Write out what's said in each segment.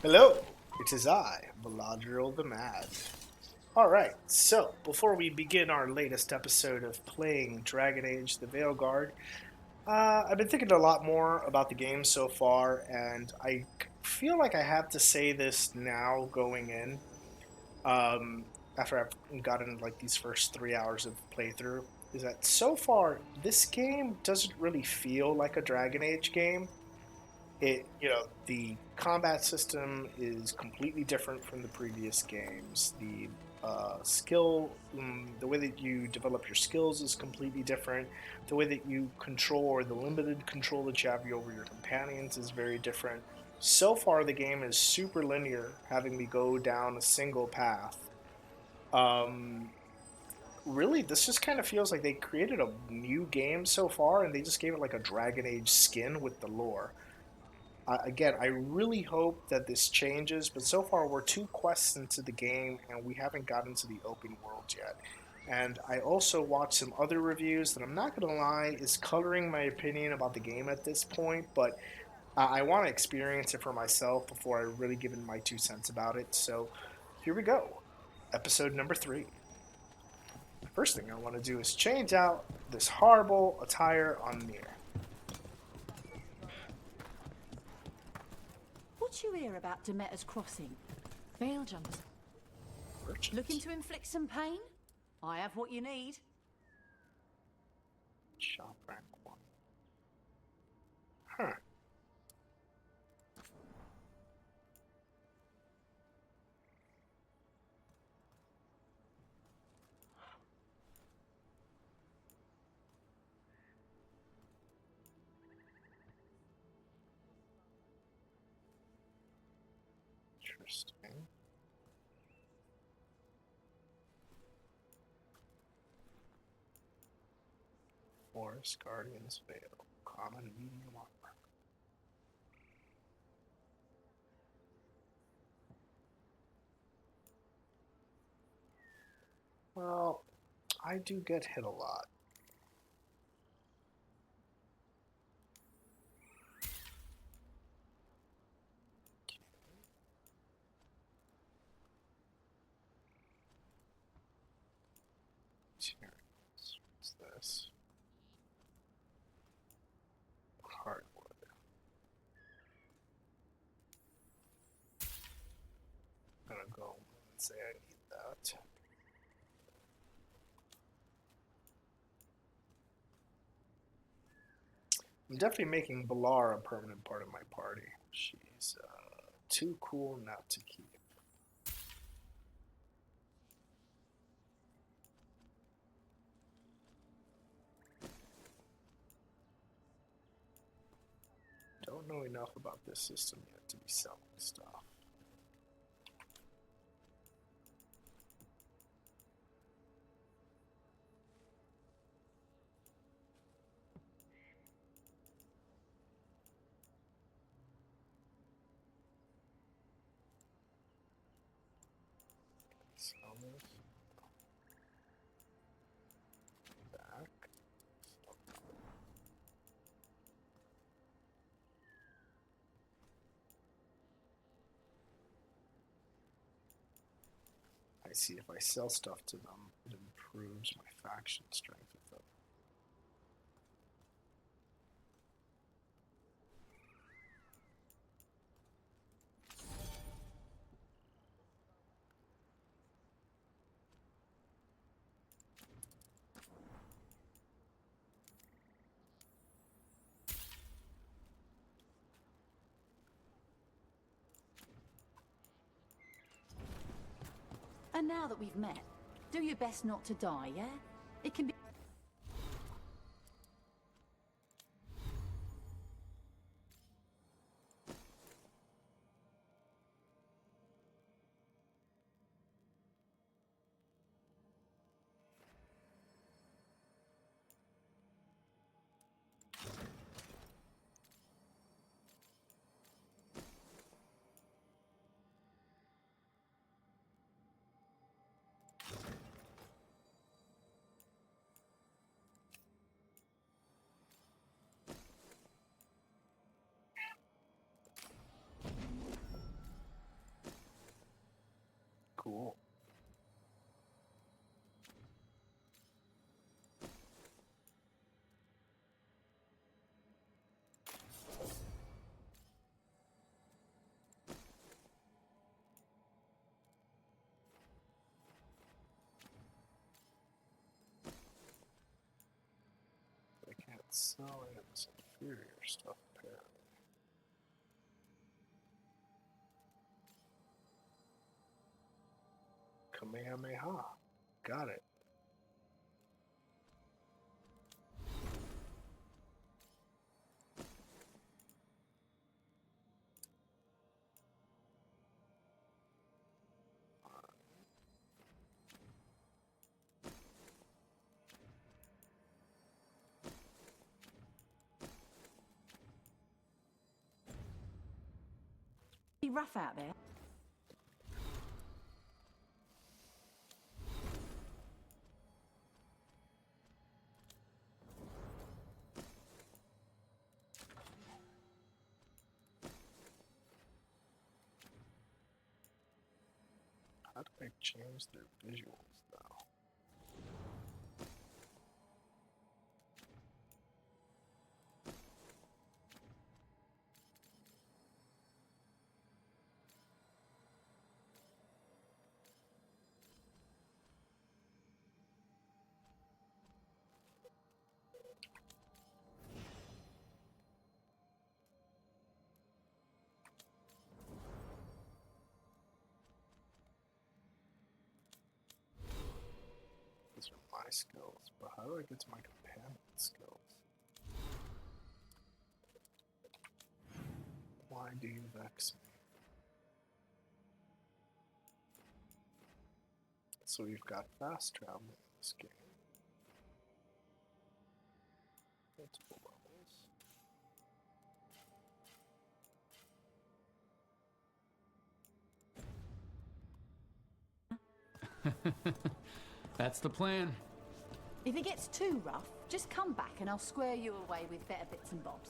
Hello, it is I, Valadril the Mad. Alright, so before we begin our latest episode of playing Dragonage the Veilguard, I've been thinking a lot more about the game so far, and I feel like I have to say this now going in, um, after I've gotten like these first 3 hours of playthrough, is that so far this game doesn't really feel like a Dragon Age game. The combat system is completely different from the previous games. The way that you develop your skills is completely different. The way that you control, or the limited control that you have over your companions, is very different. So far, the game is super linear, having me go down a single path. Um, really, this just kind of feels like they created a new game so far, and they just gave it like a Dragon Age skin with the lore. Again, I really hope that this changes, but so far we're two quests into the game and we haven't gotten to the open world yet. And I also watched some other reviews that I'm not going to lie is coloring my opinion about the game at this point, but I want to experience it for myself before I really give in my 2 cents about it. So here we go. Episode number 3. The first thing I want to do is change out this horrible attire on Nier. What you hear about Demeter's crossing? Veil jumpers. Looking Merchant. to inflict some pain? I have what you need. Shop rank 1. Huh. Interesting. Forest Guardian's Veil. Common medium armor. Well, I do get hit a lot. Materials. What's this? Hardwood. I'm gonna go and say I need that. I'm definitely making Balar a permanent part of my party. She's too cool not to keep. Don't know enough about this system yet to be selling stuff. Sell this. Back. I see if I sell stuff to them, it improves my faction strength with them. And now that we've met, do your best not to die, yeah? It can be... Cool. I can't sell any of this inferior stuff apparently. Kamehameha. Got it. Be rough out there. How do I change their visuals though? These are my skills, but how do I get to my companion skills? Why do you vex me? So we've got fast travel in this game. Multiple levels. That's the plan. If it gets too rough, just come back and I'll square you away with better bits and bobs.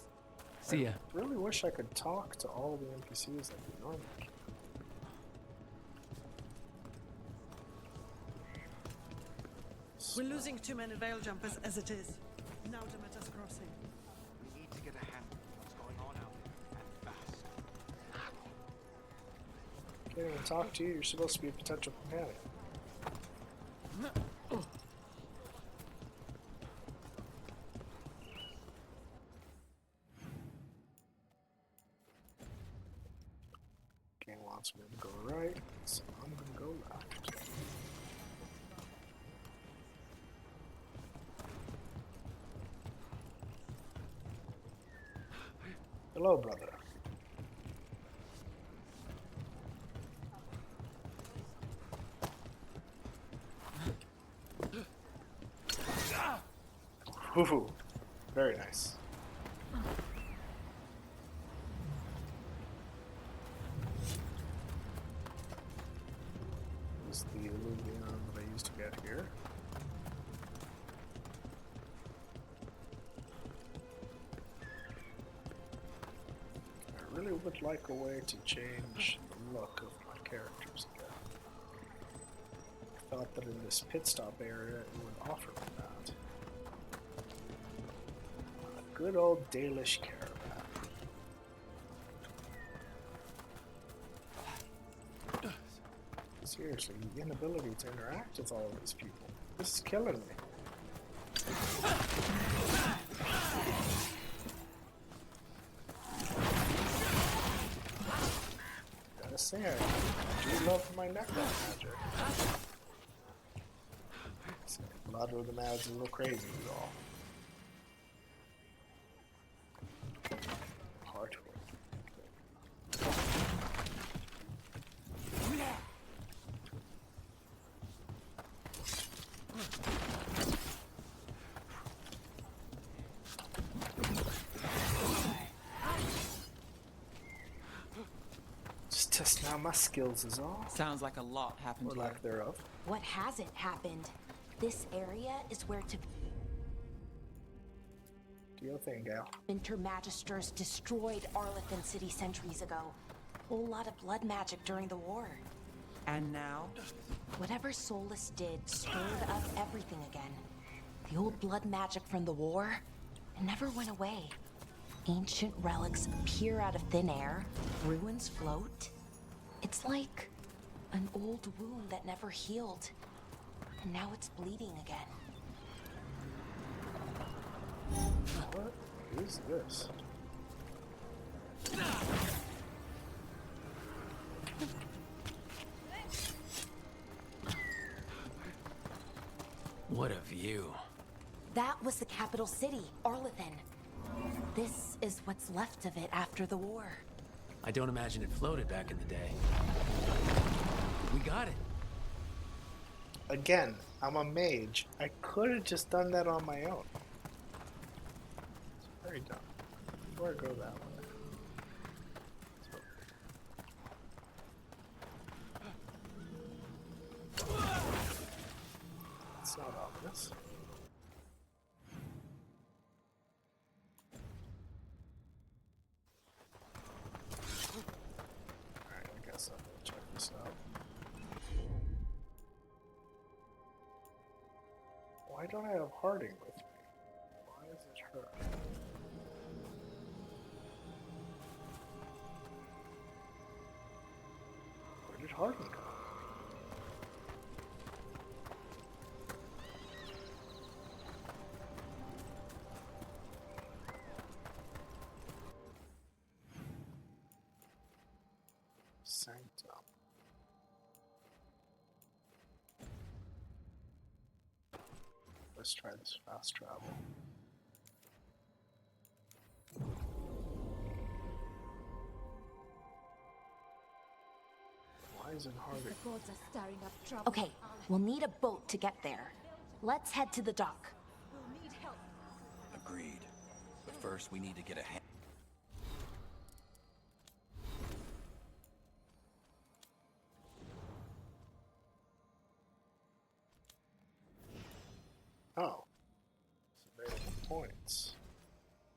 See ya. I really wish I could talk to all the NPCs like we normally can. We're losing too many veil jumpers as it is. Now Demeter's crossing. We need to get a handle on what's going on out there, and fast. Can't even talk to you, you're supposed to be a potential companion. Game wants me to go right, so I'm gonna go left. Hello, brother. Woohoo! Very nice. This is the Illuvion that I used to get here. I really would like a way to change the look of my characters again. I thought that in this pit stop area it would offer me that. A good old Dalish caravan. Seriously, the inability to interact with all of these people. This is killing me. Gotta say, I do love my necro magic. A lot of the mad's a little crazy is all. Heartwood. Just testing out my skills is all. Sounds like a lot happened Or here. lack thereof. What hasn't happened? This area is where Do your thing, gal. Winter Magisters destroyed Arlethan City centuries ago. Whole lot of blood magic during the war. And now? Whatever Solus did stirred up everything again. The old blood magic from the war, it never went away. Ancient relics appear out of thin air, ruins float. It's like an old wound that never healed, and now it's bleeding again. What is this? What a view. That was the capital city, Arlethan. This is what's left of it after the war. I don't imagine it floated back in the day. We got it. Again, I'm a mage. I could have just done that on my own. It's very dumb. Before I go that way. It's not ominous. Alright, I guess I'm gonna check this out. Why don't I have Harding with me? Why is it her? Where did Harding go? Sanctum. Let's try this fast travel. Why isn't Harding? The gods are stirring up trouble. Okay, we'll need a boat to get there. Let's head to the dock. We'll need help. Agreed. But first, we need to get a hand. Oh. Available points.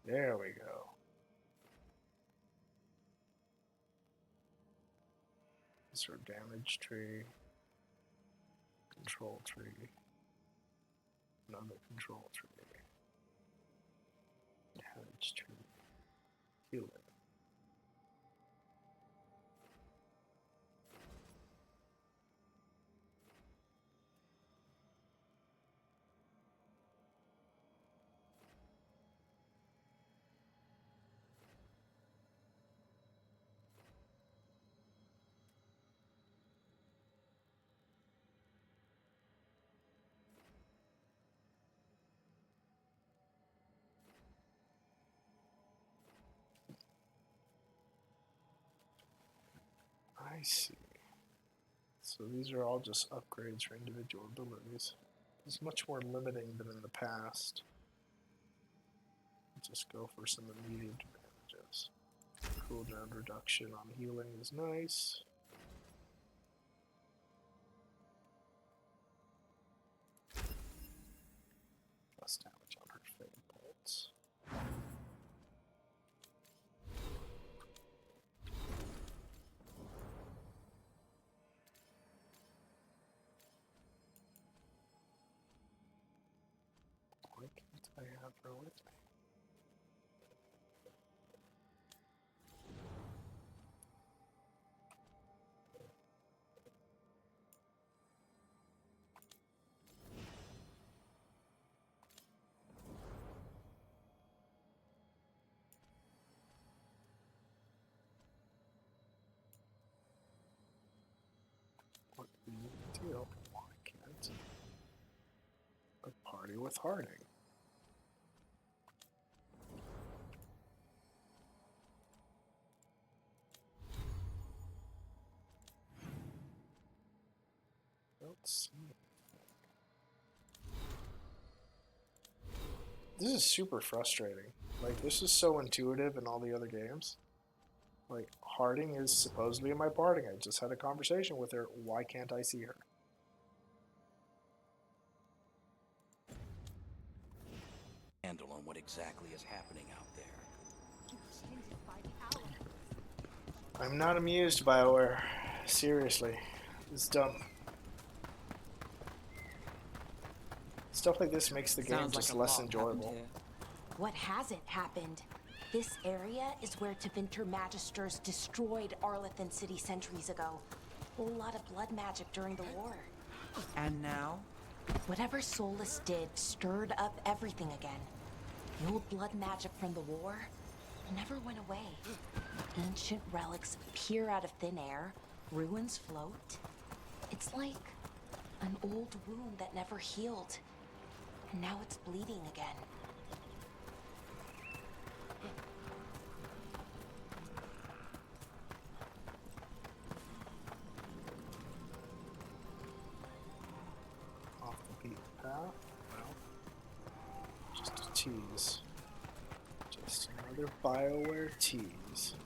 There we go. This our damage tree. Control tree. Another control tree. Damage tree. Healing. I see. So these are all just upgrades for individual abilities. It's much more limiting than in the past. Just go for some immediate advantages. Cooldown reduction on healing is nice. Plus damage on her fate bolts. Why can't I have her with me? What the deal? Why can't I party with Harding? Don't see anything. This is super frustrating. Like, this is so intuitive in all the other games. Like, Harding is supposedly in my party. I just had a conversation with her. Why can't I see her? Handle on what exactly is happening out there. I'm not amused, BioWare. Seriously. It's dumb. Stuff like this makes the game Sounds just like a less lot happened enjoyable. here. What hasn't happened? This area is where Tevinter Magisters destroyed Arlethan City centuries ago. A whole lot of blood magic during the war. And now? Whatever Solus did stirred up everything again. The old blood magic from the war never went away. Ancient relics appear out of thin air, ruins float. It's like an old wound that never healed. And now it's bleeding again. Off the beaten path. Well, just a tease. Just another BioWare tease.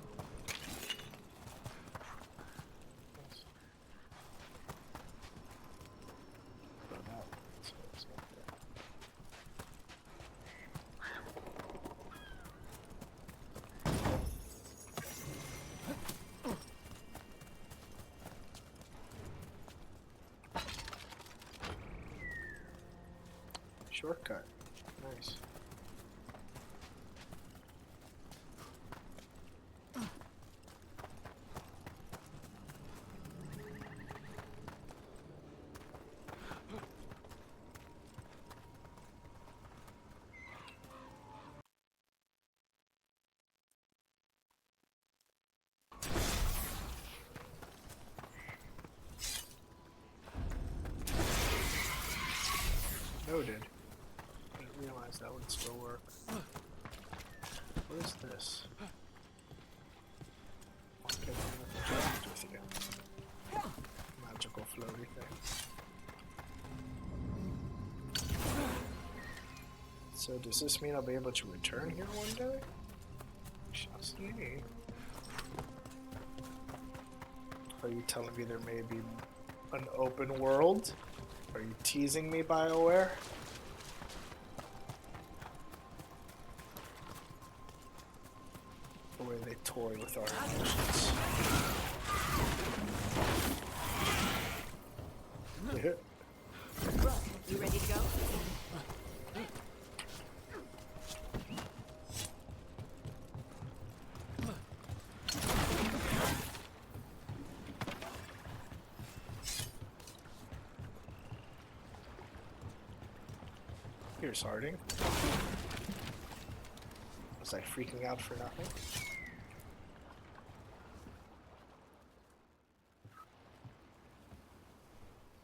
Throw that one, so it's up there. Shortcut. Nice. Noted. Didn't realize that would still work. What is this? Okay, with again. Magical floaty thing. So does this mean I'll be able to return here one day? Shall see. Are you telling me there may be an open world? Are you teasing me, BioWare? The way they toy with our emotions. Rook, you ready to go? Here's Harding. Was I freaking out for nothing?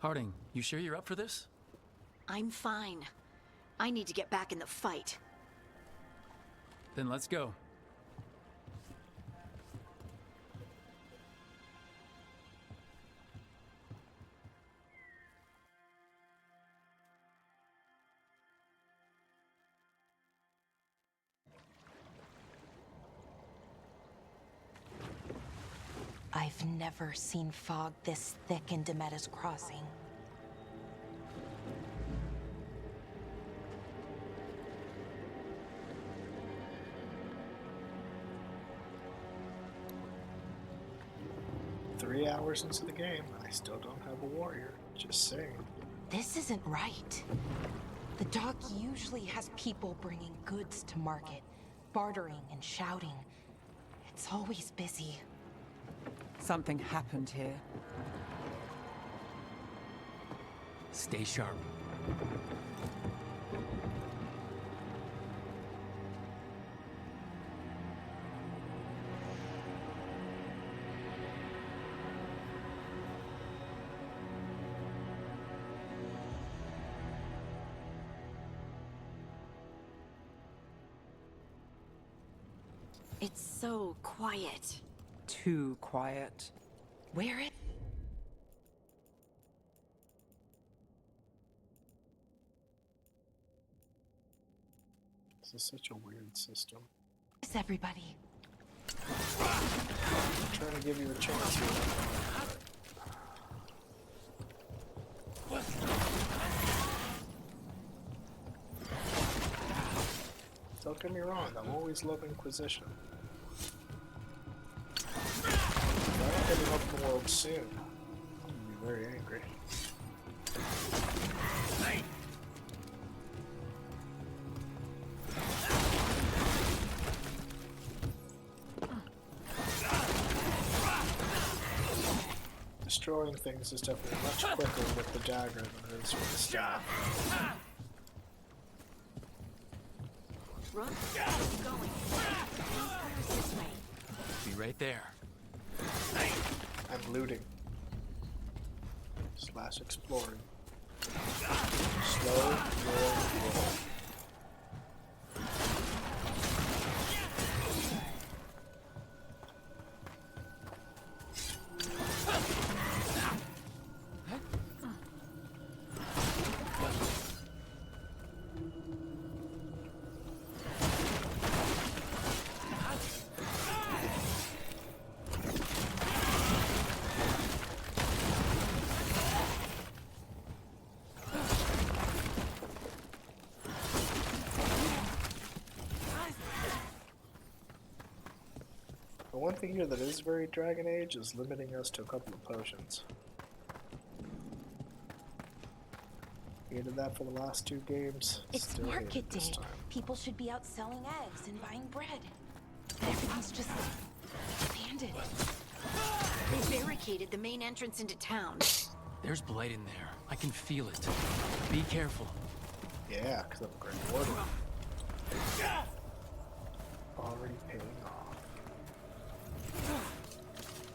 Harding, you sure you're up for this? I'm fine. I need to get back in the fight. Then let's go. I've never seen fog this thick in Demetta's Crossing. Three hours into the game, I still don't have a warrior. Just saying. This isn't right. The dock usually has people bringing goods to market, bartering and shouting. It's always busy. Something happened here. Stay sharp. It's so quiet. Too quiet. Where it? This is such a weird system. Is everybody? I'm trying to give you a chance here. Don't get me wrong, I'm always love Inquisition. But I don't get an open world soon. I'm gonna be very angry. Destroying things is definitely much quicker with the dagger than it is with the staff. Run. Keep going. Immerse this way. Be right there. I'm looting. / exploring. Slow roll. The one thing here that is very Dragonage is limiting us to a couple of potions. Hated that for the last 2 games. It's Still hate market it this day. time. People should be out selling eggs and buying bread. But everything's just abandoned. They barricaded the main entrance into town. There's blight in there. I can feel it. Be careful. Yeah, because I'm a great warden. Already paying off.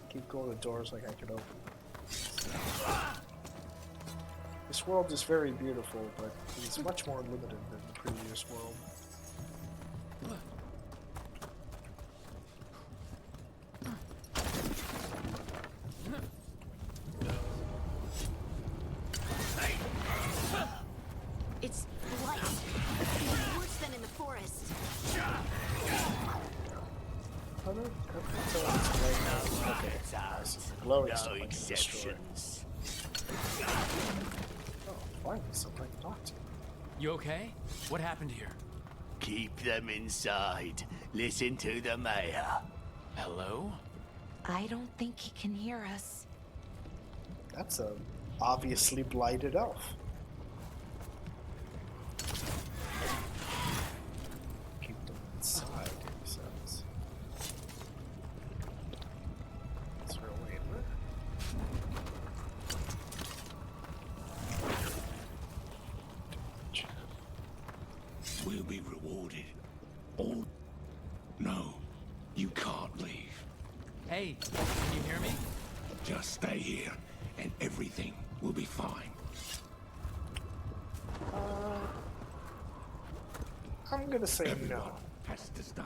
Keep going to doors like I could open them. This world is very beautiful, but it's much more limited than the previous world. It's blight. Worse than in the forest. How do I tell it's glowing? Okay, I see. Glowing stuff I can destroy. Oh, finally something I can talk to. You okay? What happened here? Keep them inside. Listen to the mayor. Hello? I don't think he can hear us. That's a obviously blighted elf. Keep them inside, he says. Is there a way in there? We'll be rewarded. Or no, you can't leave. Hey, can you hear me? Just stay here, and everything will be fine. I'm gonna say no. Has to stay.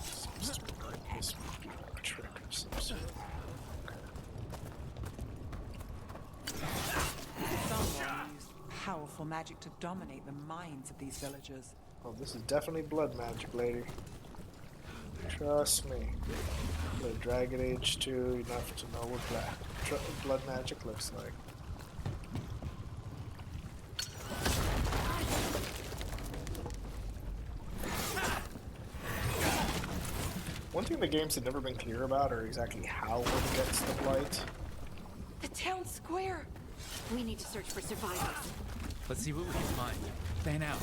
Seems to be like this might be a trick of some sort. Someone used powerful magic to dominate the minds of these villagers. Oh, this is definitely blood magic, lady. Trust me. Play Dragonage 2 enough to know what blood magic looks like. One thing the games have never been clear about are exactly how one gets the blight. The town square! We need to search for survivors. Let's see what we can find. Fan out.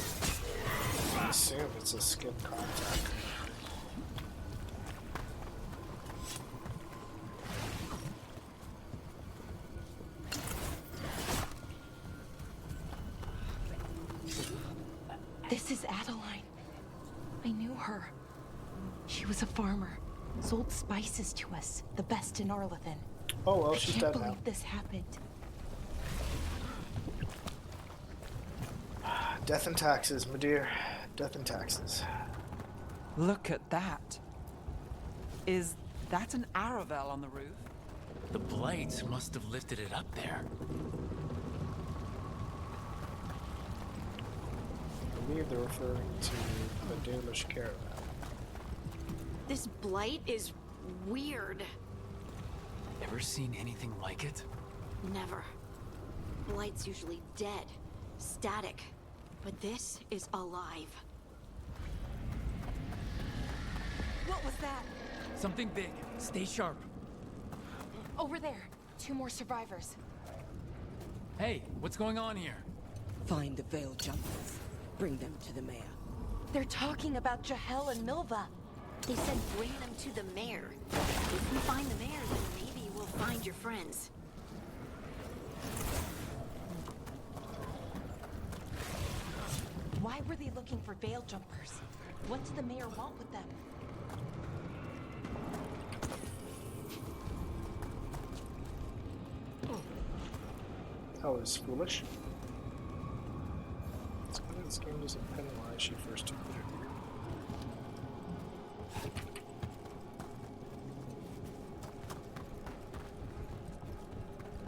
I assume it's a skin contact. This is Adeline. I knew her. She was a farmer. Sold spices to us, the best in Arlethan. Oh well, I she's can't dead believe now. this happened. Death and taxes, my dear. Death and taxes. Look at that. Is that an Aravel on the roof? The blight must have lifted it up there. I believe they're referring to the Dalish caravan. This blight is weird. Ever seen anything like it? Never. Blight's usually dead, static. But this is alive. What was that? Something big. Stay sharp. Over there. 2 more survivors. Hey, what's going on here? Find the veil jumpers. Bring them to the mayor. They're talking about Jahel and Milva. They said bring them to the mayor. If we find the mayor, then maybe we'll find your friends. Why were they looking for veil jumpers? What did the mayor want with them? That was foolish. It's good this game doesn't penalize you first to put it here.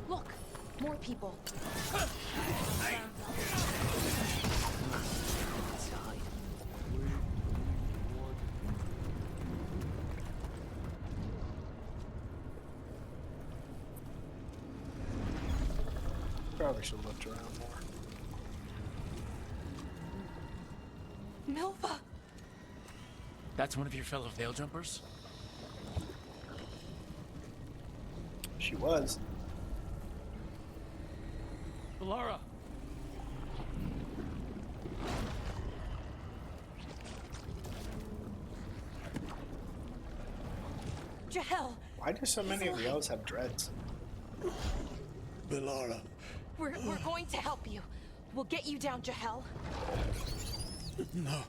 Look, more people. Probably should have looked around more. Milva! That's one of your fellow veil jumpers? She was. Valara! Jahel! Why do so many of the elves have dreads? Valara. We're going to help you. We'll get you down, Jahel. No,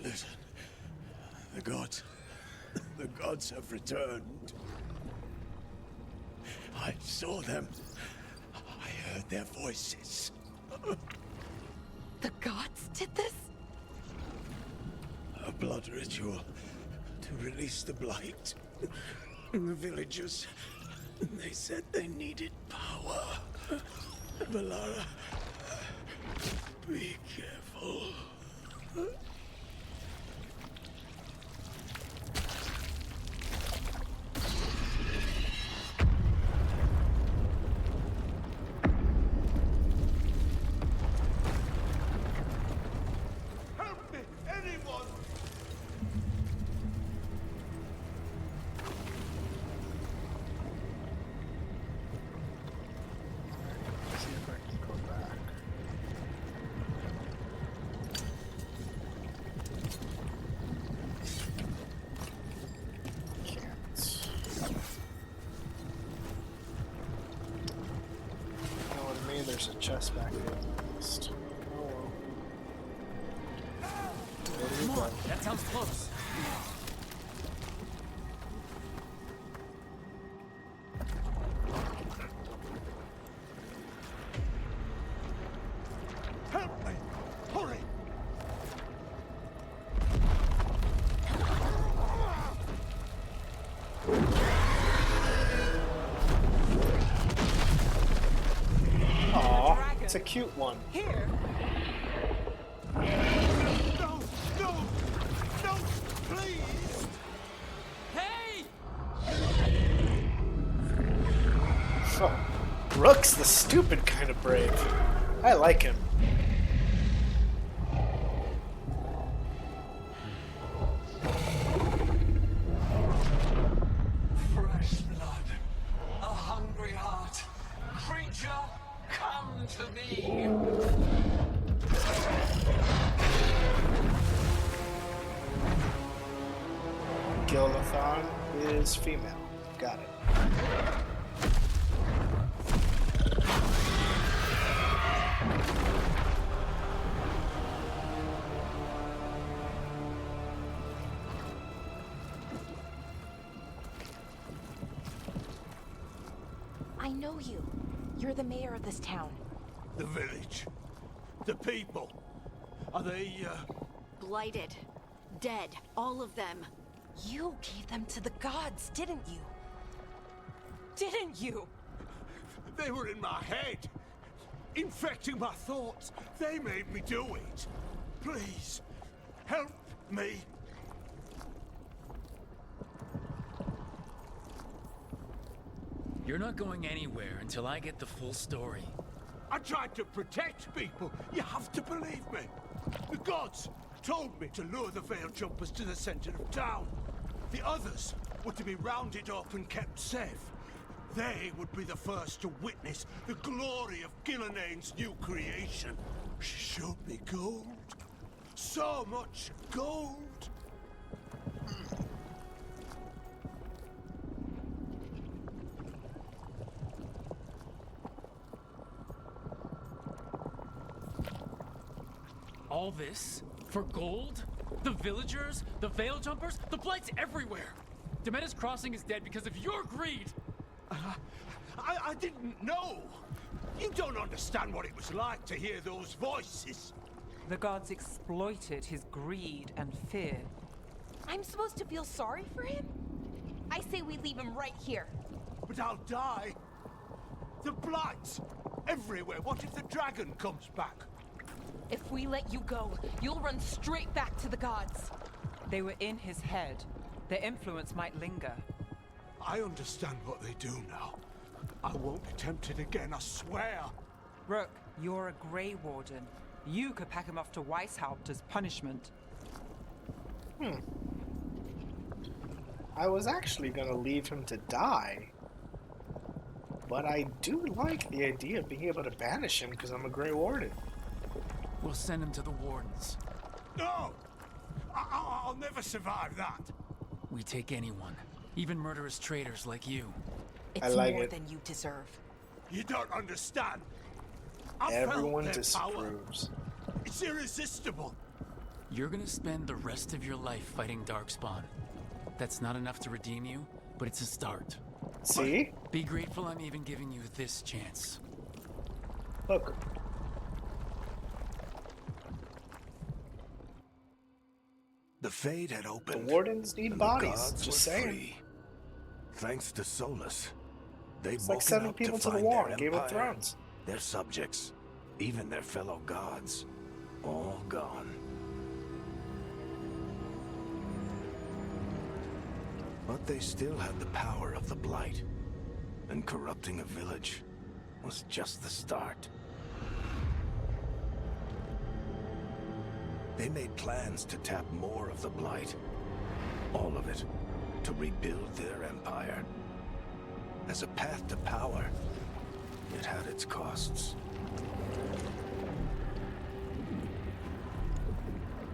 listen. The gods have returned. I saw them. I heard their voices. The gods did this? A blood ritual to release the blight. The villagers, they said they needed power. Valara, be careful. Help me, anyone! See if I can go back. Can't. You know what I mean? There's a chest back there at least. Oh well. There we Come go. on, that sounds close. Help me! Hurry! Aw, it's a cute one. Here! No! No! No! Please! Hey! Oh, Rook's the stupid kind of brave. I like him. Fresh blood, a hungry heart. Creature, come to me. Gilnathon is female. Got it. I know you. You're the mayor of this town. The village. The people. Are they, Blighted. Dead. All of them. You gave them to the gods, didn't you? Didn't you? They were in my head. Infecting my thoughts. They made me do it. Please, help me. You're not going anywhere until I get the full story. I tried to protect people. You have to believe me. The gods told me to lure the veil jumpers to the center of town. The others were to be rounded up and kept safe. They would be the first to witness the glory of Gillanane's new creation. She showed me gold. So much gold. All this? For gold? The villagers? The veil jumpers? The blight's everywhere! Demeta's Crossing is dead because of your greed! I didn't know. You don't understand what it was like to hear those voices. The gods exploited his greed and fear. I'm supposed to feel sorry for him? I say we leave him right here. But I'll die. The blight everywhere. What if the dragon comes back? If we let you go, you'll run straight back to the gods. They were in his head. Their influence might linger. I understand what they do now. I won't be tempted again, I swear. Rook, you're a Grey Warden. You could pack him off to Weishaupt as punishment. I was actually gonna leave him to die. But I do like the idea of being able to banish him because I'm a Grey Warden. We'll send him to the Wardens. No! I'll never survive that. We take anyone, even murderous traitors like you. It's like more it. than you deserve. You don't understand. I Everyone felt their power. disapproves. It's irresistible. You're gonna spend the rest of your life fighting Darkspawn. That's not enough to redeem you, but it's a start. See? Be grateful I'm even giving you this chance. Look. The Fade had The opened. Wardens need and the bodies. gods Just were saying. free. Thanks to Solus, they've It's like woken sending up people to the find war their in Game of empire, Thrones. their subjects, even their fellow gods, all gone. But they still had the power of the Blight, and corrupting a village was just the start. They made plans to tap more of the Blight, all of it, to rebuild their empire. As a path to power, it had its costs.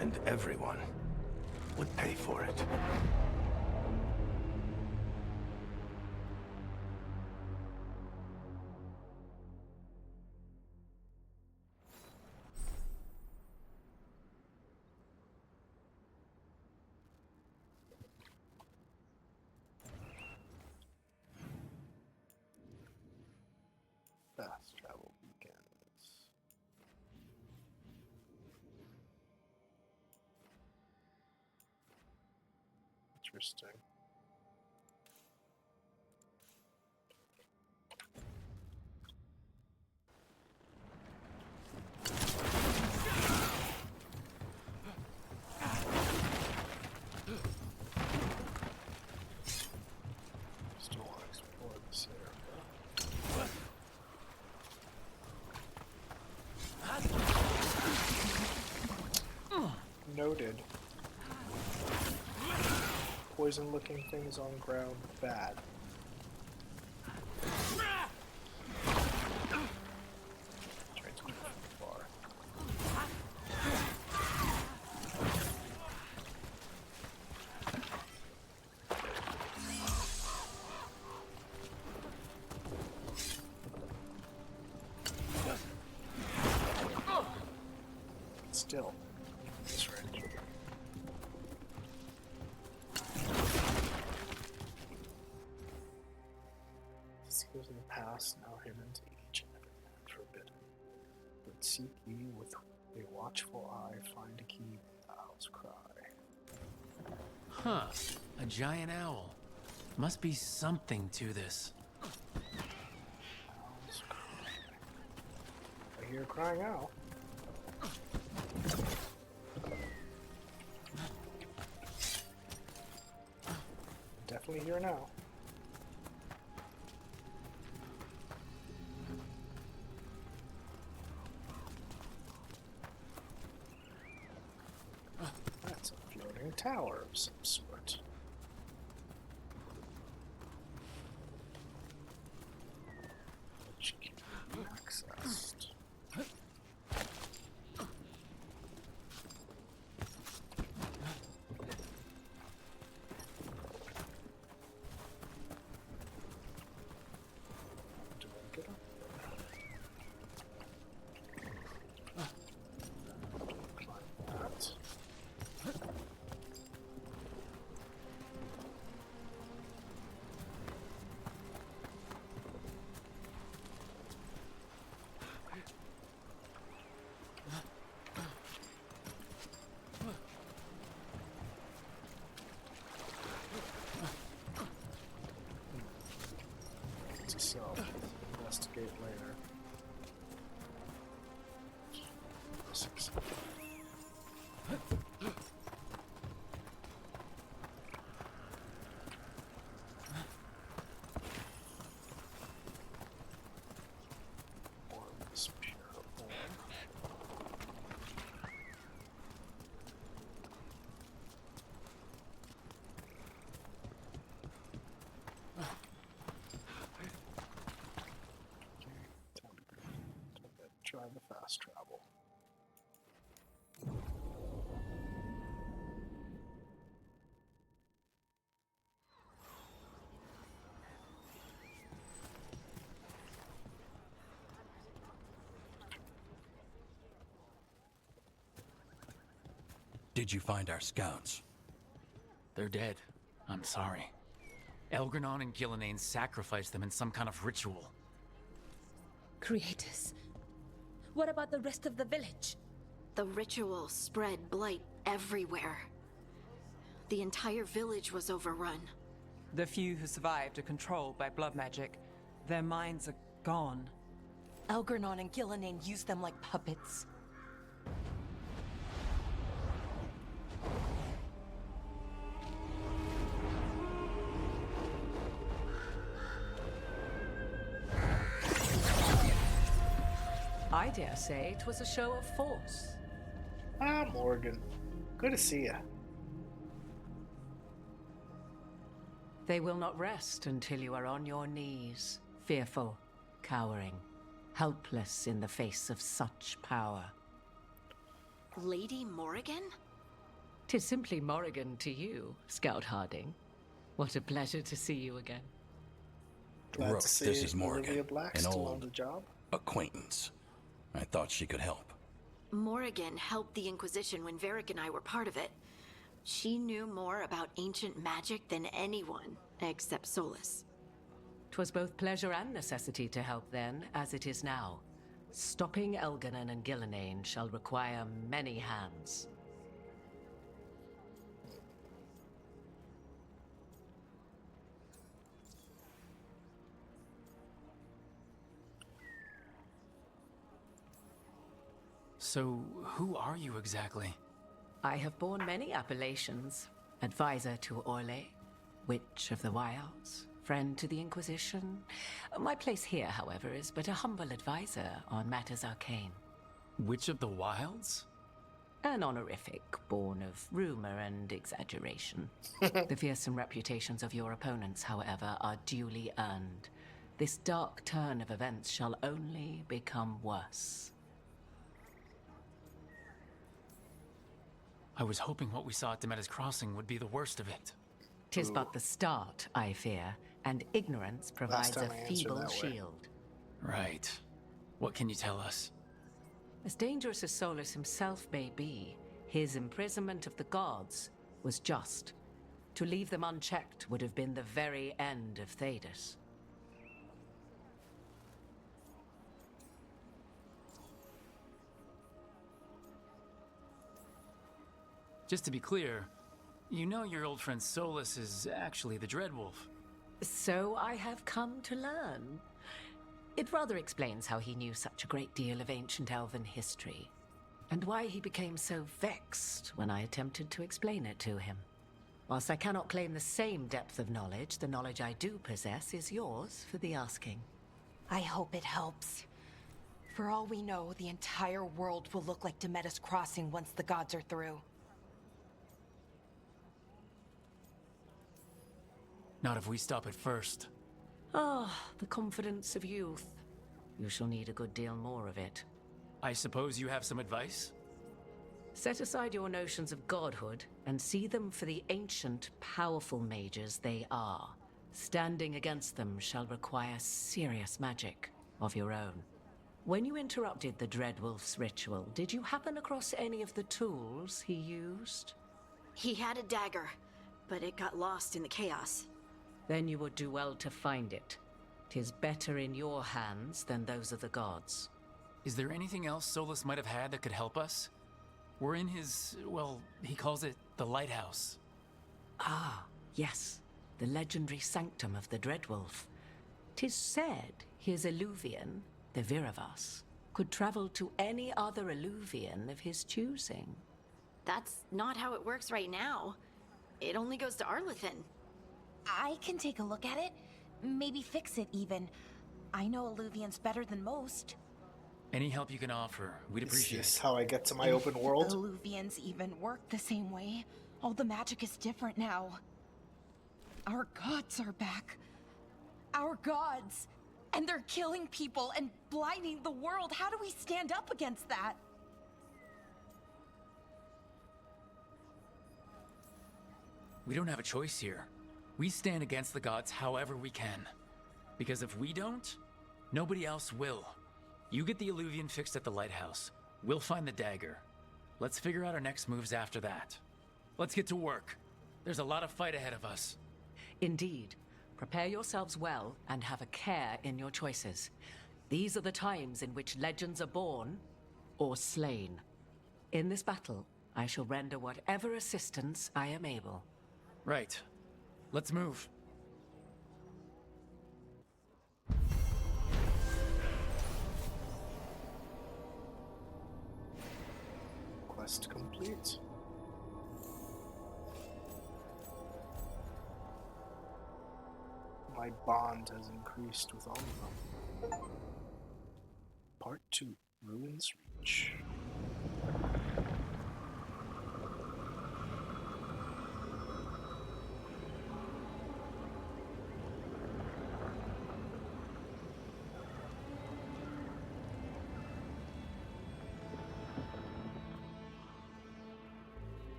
And everyone would pay for it. Fast travel begins. Interesting. Still want to explore this area. Noted. Poison-looking things on ground, bad. Tried to move too far. Still, this range. Skills in the past now hidden to each and every man forbidden. But seek ye with a watchful eye, find a key with the owl's cry. Huh. A giant owl. Must be something to this. Owl's cry. I hear a crying owl. Definitely hear an owl. That's a floating tower of some sort. to self. Investigate later. 6. Orbs pure orb. Try the fast travel. Did you find our scouts? They're dead. I'm sorry. Elgranon and Gillenane sacrificed them in some kind of ritual. Creators. What about the rest of the village? The ritual spread blight everywhere. The entire village was overrun. The few who survived are controlled by blood magic. Their minds are gone. Elgranon and Gillenane used them like puppets. I dare say it was a show of force. Ah, Morgan. Good to see you. They will not rest until you are on your knees, fearful, cowering, helpless in the face of such power. Lady Morrigan? 'Tis simply Morrigan to you, Scout Harding. What a pleasure to see you again. Glad Rook, to see this is Olivia Morgan, Black an still on old the job. acquaintance. I thought she could help. Morrigan helped the Inquisition when Varric and I were part of it. She knew more about ancient magic than anyone, except Solus. 'Twas both pleasure and necessity to help then, as it is now. Stopping Elganon and Gillenane shall require many hands. So, who are you exactly? I have borne many appellations. Advisor to Orlais, Witch of the Wilds, friend to the Inquisition. My place here, however, is but a humble advisor on matters arcane. Witch of the Wilds? An honorific born of rumor and exaggeration. The fearsome reputations of your opponents, however, are duly earned. This dark turn of events shall only become worse. I was hoping what we saw at Demeter's Crossing would be the worst of it. 'Tis but the start, I fear, and ignorance provides a feeble shield. Right. What can you tell us? As dangerous as Solus himself may be, his imprisonment of the gods was just. To leave them unchecked would have been the very end of Thedas. Just to be clear, you know your old friend Solus is actually the Dreadwolf. So I have come to learn. It rather explains how he knew such a great deal of ancient elven history, and why he became so vexed when I attempted to explain it to him. Whilst I cannot claim the same depth of knowledge, the knowledge I do possess is yours for the asking. I hope it helps. For all we know, the entire world will look like Demeter's Crossing once the gods are through. Not if we stop it first. Ah, the confidence of youth. You shall need a good deal more of it. I suppose you have some advice? Set aside your notions of godhood and see them for the ancient, powerful mages they are. Standing against them shall require serious magic of your own. When you interrupted the Dreadwolf's ritual, did you happen across any of the tools he used? He had a dagger, but it got lost in the chaos. Then you would do well to find it. 'Tis better in your hands than those of the gods. Is there anything else Solus might have had that could help us? We're in his, well, he calls it the lighthouse. Ah, yes. The legendary sanctum of the Dreadwolf. 'Tis said his Illuvian, the Viravas, could travel to any other Illuvian of his choosing. That's not how it works right now. It only goes to Arlethan. I can take a look at it. Maybe fix it, even. I know Illuvians better than most. Any help you can offer, we'd appreciate Is this it. how I get to my open world? Illuvians even work the same way. All the magic is different now. Our gods are back. Our gods! And they're killing people and blinding the world. How do we stand up against that? We don't have a choice here. We stand against the gods however we can. Because if we don't, nobody else will. You get the Illuvian fixed at the lighthouse. We'll find the dagger. Let's figure out our next moves after that. Let's get to work. There's a lot of fight ahead of us. Indeed. Prepare yourselves well and have a care in your choices. These are the times in which legends are born or slain. In this battle, I shall render whatever assistance I am able. Right. Let's move. Quest complete. My bond has increased with all of them. Part 2, Ruins Reach.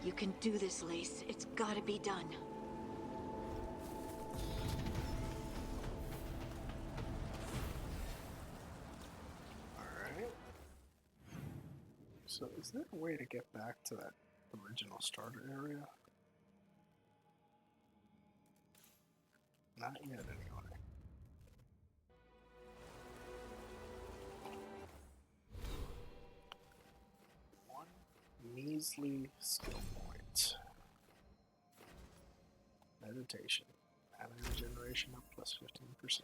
You can do this, Lace. It's gotta be done. Alright. So is there a way to get back to that original starter area? Not yet, anyway. Measly skill point. Meditation. Mana regeneration up plus 15%.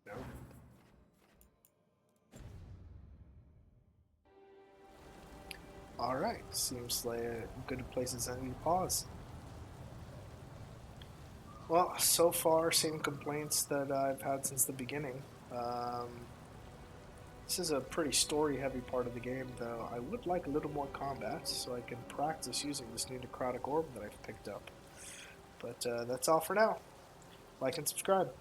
Nope. Alright, seems like a good place as any to pause. Well, so far, same complaints that I've had since the beginning. This is a pretty story-heavy part of the game, though. I would like a little more combat, so I can practice using this new necrotic orb that I've picked up. But that's all for now. Like and subscribe.